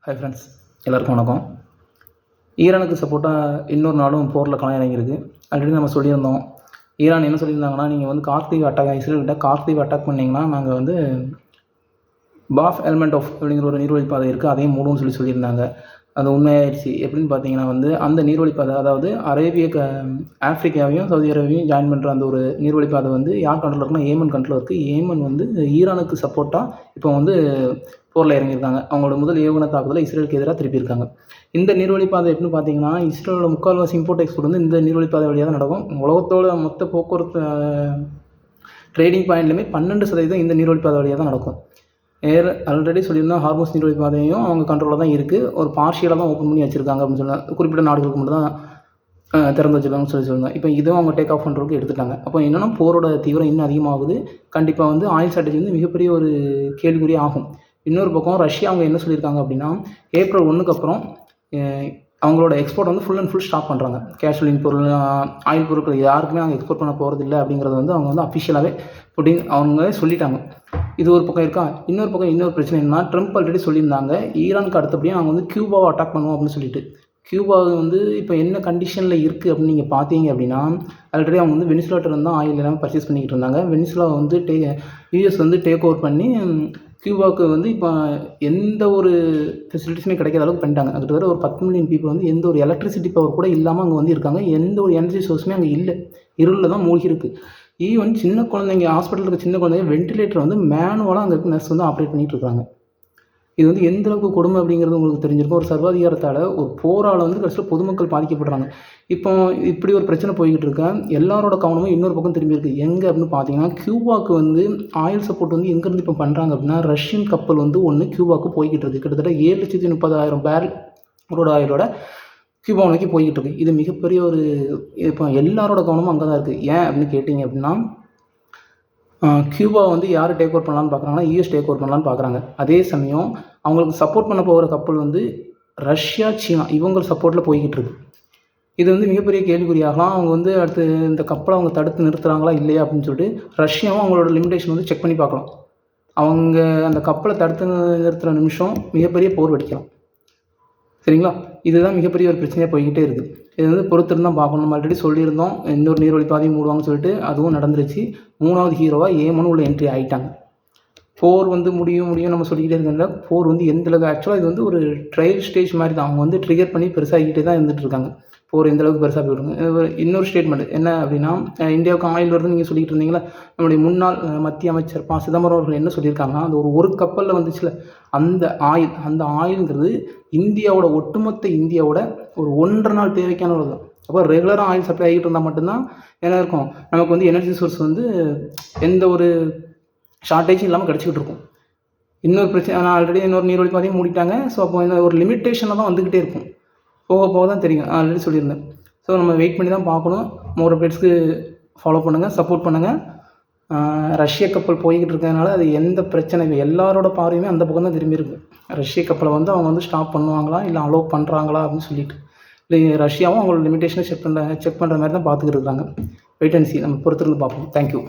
Hi friends, எல்லாருக்கும் வணக்கம். ஈரானுக்கு சப்போர்ட்டாக இன்னொரு நாடும் போரில் களம் இறங்கியிருக்கு. ஆல்ரெடி நம்ம சொல்லியிருந்தோம். ஈரான் என்ன சொல்லியிருந்தாங்கன்னா, நீங்கள் வந்து இஸ்ரேல்கிட்ட கார்த்தீவ் அட்டாக் பண்ணிங்கன்னா நாங்கள் வந்து பாஃப் எல்மெண்ட் ஆஃப் அப்படிங்கிற ஒரு நீர்வழிப்பாதை இருக்குது, அதையும் மூடும்னு சொல்லியிருந்தாங்க. அது உண்மையாயிடுச்சு. எப்படின்னு பார்த்தீங்கன்னா அந்த நீர்வழிப்பாதை, அதாவது ஆஃப்ரிக்காவையும் சவுதி அரேபியாவையும் ஜாயின் பண்ணுற அந்த ஒரு நீர்வழிப்பாதை வந்து யார் கண்ட்ரோல் இருக்குன்னா ஏமன் கண்ட்ரோல் இருக்குது. ஏமன் வந்து ஈரானுக்கு சப்போர்ட்டாக இப்போ வந்து போரில் இறங்கியிருக்காங்க. அவங்களோட முதல் ஏவுகணை தாக்குதலை இஸ்ரேலுக்கு எதிராக திருப்பியிருக்காங்க. இந்த நீர்வழிப்பாதை எப்படின்னு பார்த்தீங்கன்னா, இஸ்ரேலோட முக்கால்வாசி இம்போர்ட் எக்ஸ்போர்ட் வந்து இந்த நீர்வழிப்பாதை வழியாக தான் நடக்கும். உலகத்தோட மொத்த போக்குவரத்து ட்ரேடிங் பாயிண்ட்லையுமே 12% இந்த நீர்வழிப்பாதை வழியாக தான் நடக்கும். ஆல்ரெடி சொல்லியிருந்தோம், ஹார்மோஸ் நீர்வழிப்பாதையும் அவங்க கண்ட்ரோலில் தான் இருக்குது. ஒரு பார்ஷியலாக தான் ஓப்பன் பண்ணி வச்சுருக்காங்க அப்படின்னு சொன்னால், குறிப்பிட்ட நாடுகளுக்கு மட்டும் தான் திறந்து வச்சுருக்காங்கன்னு சொல்லியிருந்தாங்க. இப்போ இதுவும் அவங்க டேக் ஆஃப் பண்ணுறதுக்கு எடுத்துட்டாங்க. அப்போ என்னென்னா போரோட தீவிரம் இன்னும் அதிகமாகுது. கண்டிப்பாக வந்து ஆயில் ஷார்ட்டேஜ் வந்து மிகப்பெரிய ஒரு கேள்விக்குறி ஆகும். இன்னொரு பக்கம் ரஷ்யா அவங்க என்ன சொல்லியிருக்காங்க அப்படின்னா, ஏப்ரல் 1க்கு அப்புறம் அவங்களோட எக்ஸ்போர்ட் வந்து ஃபுல் அண்ட் ஃபுல் ஸ்டாப் பண்ணுறாங்க. கேஷுவலின் பொருள், ஆயில் பொருட்கள் யாருக்குமே அவங்க எக்ஸ்போர்ட் பண்ண போகிறது இல்லை அப்படிங்கிறது வந்து அவங்க வந்து அஃபிஷியலாகவே அப்படின்னு அவங்களே சொல்லிட்டாங்க. இது ஒரு பக்கம் இருக்கா. இன்னொரு பக்கம் இன்னொரு பிரச்சனை என்னன்னா, ட்ரம்ப் ஆல்ரெடி சொல்லியிருந்தாங்க ஈரானுக்கு அடுத்தபடியாக அவங்க வந்து கியூபாவை அட்டாக் பண்ணுவோம் அப்படின்னு சொல்லிட்டு. கியூபா வந்து இப்போ என்ன கண்டிஷனில் இருக்குது அப்படின்னு நீங்கள் பார்த்தீங்க அப்படின்னா, ஆல்ரெடி அவங்க வந்து வெனிசுலாட்டில் தான் ஆயில் எல்லாமே பர்ச்சேஸ் பண்ணிக்கிட்டு இருந்தாங்க. வெனிசுலா வந்து யூஎஸ் வந்து டேக் ஓவர் பண்ணி கியூபாவுக்கு வந்து இப்போ எந்த ஒரு ஃபெசிலிட்டிஸுமே கிடைக்காத அளவுக்கு பண்ணிட்டாங்க. கிட்டத்தட்ட ஒரு 10 மில்லியன் பீப்புள் வந்து எந்த ஒரு எலக்ட்ரிசிட்டி பவர் கூட இல்லாமல் அங்கே வந்து இருக்காங்க. எந்த ஒரு எனர்ஜி சோர்ஸுமே அங்கே இல்லை. இருளில் தான் மூழ்கி இருக்குது. ஈவன் சின்ன குழந்தைங்க, ஹாஸ்பிட்டலில் இருக்க சின்ன குழந்தைங்க வென்டிலேட்டர் வந்து மேனுவலாக அங்கே இருக்க நர்ஸ் வந்து ஆப்ரேட் பண்ணிகிட்டு இருக்காங்க. இது வந்து எந்த அளவுக்கு கொடுமை அப்படிங்கிறது உங்களுக்கு தெரிஞ்சிருக்கும். ஒரு சர்வாதிகாரத்தால் ஒரு போரால் வந்து கடைசியில் பொதுமக்கள் பாதிக்கப்படுறாங்க. இப்போ இப்படி ஒரு பிரச்சனை போய்கிட்டு இருக்க எல்லாரோட கவனமும் இன்னொரு பக்கம் திரும்பி இருக்குது. எங்கே அப்படின்னு பார்த்தீங்கன்னா, கியூபாவுக்கு வந்து ஆயில் சப்போர்ட் வந்து எங்கேருந்து இப்போ பண்ணுறாங்க அப்படின்னா, ரஷ்யன் கப்பல் வந்து ஒன்று கியூபாவுக்கு போய்கிட்டு இருக்குது. கிட்டத்தட்ட 7,30,000 பேரல் க்ரூட் ஆயிலோட கியூபா நோக்கி போய்கிட்டு இருக்குது. இது மிகப்பெரிய ஒரு இப்போ எல்லாரோட கவனமும் அங்கே தான் இருக்குது. ஏன் அப்படின்னு கேட்டிங்க அப்படின்னா, கியூபா வந்து யார் டேக் ஓவர் பண்ணலான்னு பார்க்குறாங்கன்னா, யூஎஸ் டேக் ஓவர் பண்ணலான்னு பார்க்குறாங்க. அதே சமயம் அவங்களுக்கு சப்போர்ட் பண்ண போகிற கப்பல் வந்து ரஷ்யா, சீனா இவங்க சப்போர்ட்டில் போய்கிட்டு இருக்கு. இது வந்து மிகப்பெரிய கேள்விக்குறியாகலாம். அவங்க வந்து அடுத்து இந்த கப்பலை அவங்க தடுத்து நிறுத்துகிறாங்களா இல்லையா அப்படின்னு சொல்லிட்டு ரஷ்யாவும் அவங்களோட லிமிடேஷன் வந்து செக் பண்ணி பார்க்கலாம். அவங்க அந்த கப்பலை தடுத்து நிறுத்துகிற நிமிஷம் மிகப்பெரிய போர் வெடிக்கலாம். சரிங்களா? இதுதான் மிகப்பெரிய ஒரு பிரச்சனையாக போய்கிட்டே இருக்குது. இது வந்து பொறுத்திருந்து தான் பார்க்கணும். நம்ம ஆல்ரெடி சொல்லியிருந்தோம், இன்னொரு நீர்வழிப்பாதையும் மூடுவாங்கன்னு சொல்லிட்டு. அதுவும் நடந்துருச்சு. 3வது ஹீரோவாக ஏமனும் உள்ள என்ட்ரி ஆகிட்டாங்க. போர் வந்து முடியும் நம்ம சொல்லிக்கிட்டே இருக்கல. போர் வந்து எந்த அளவுக்கு ஆக்சுவலாக இது வந்து ஒரு ட்ரையல் ஸ்டேஜ் மாதிரி தான். அவங்க வந்து ட்ரிகர் பண்ணி பெருசாகிக்கிட்டே தான் இருந்துகிட்டு இருக்காங்க. போர் எந்த அளவுக்கு பெருசாக போயிடுங்க. இன்னொரு ஸ்டேட்மெண்ட் என்ன அப்படின்னா, இந்தியாவுக்கு ஆயில் வருதுன்னு நீங்கள் சொல்லிக்கிட்டு இருந்தீங்களா, நம்முடைய முன்னாள் மத்திய அமைச்சர் சிதம்பரம் அவர்கள் என்ன சொல்லியிருக்காங்கன்னா, அந்த ஒரு கப்பலில் வந்துச்சுல அந்த ஆயில்ங்கிறது இந்தியாவோட இந்தியாவோட ஒரு 1.5 நாள் தேவைக்கானது தான். அப்போ ரெகுலராக ஆயில் சப்ளை ஆகிட்டு இருந்தால் மட்டும்தான் என்ன இருக்கும், நமக்கு வந்து எனர்ஜி சோர்ஸ் வந்து எந்த ஒரு ஷார்ட்டேஜும் இல்லாமல் கிடச்சிக்கிட்டு இருக்கும். இன்னொரு பிரச்சனை, நான் ஆல்ரெடி இன்னொரு நீர்வழிப்பாதையும் மூடிட்டாங்க. ஸோ அப்போ இந்த ஒரு லிமிட்டேஷனில் தான் வந்துக்கிட்டே இருக்கும். போக தான் தெரியும். ஆல்ரெடி சொல்லியிருந்தேன். ஸோ நம்ம வெயிட் பண்ணி தான் பார்க்கணும். மோர் அப்டேட்ஸ்க்கு ஃபாலோ பண்ணுங்கள், சப்போர்ட் பண்ணுங்கள். ரஷ்ய கப்பல் போய்கிட்டு இருக்கிறதுனால அது எந்த பிரச்சனை இல்லை. எல்லாரோட பார்வையுமே அந்த பக்கம் தான் திரும்பி இருக்குது. ரஷ்ய கப்பலை வந்து அவங்க வந்து ஸ்டாப் பண்ணுவாங்களா இல்லை அலோவ் பண்ணுறாங்களா அப்படின்னு சொல்லிட்டு. இல்லை ரஷ்யாவும் அவங்களோட லிமிட்டேஷனை செக் பண்ணுற மாதிரி தான் பார்த்துக்கிட்டு இருக்காங்க. Wait and see. நம்ம பொறுத்திருந்து பார்ப்போம். தேங்க்யூ.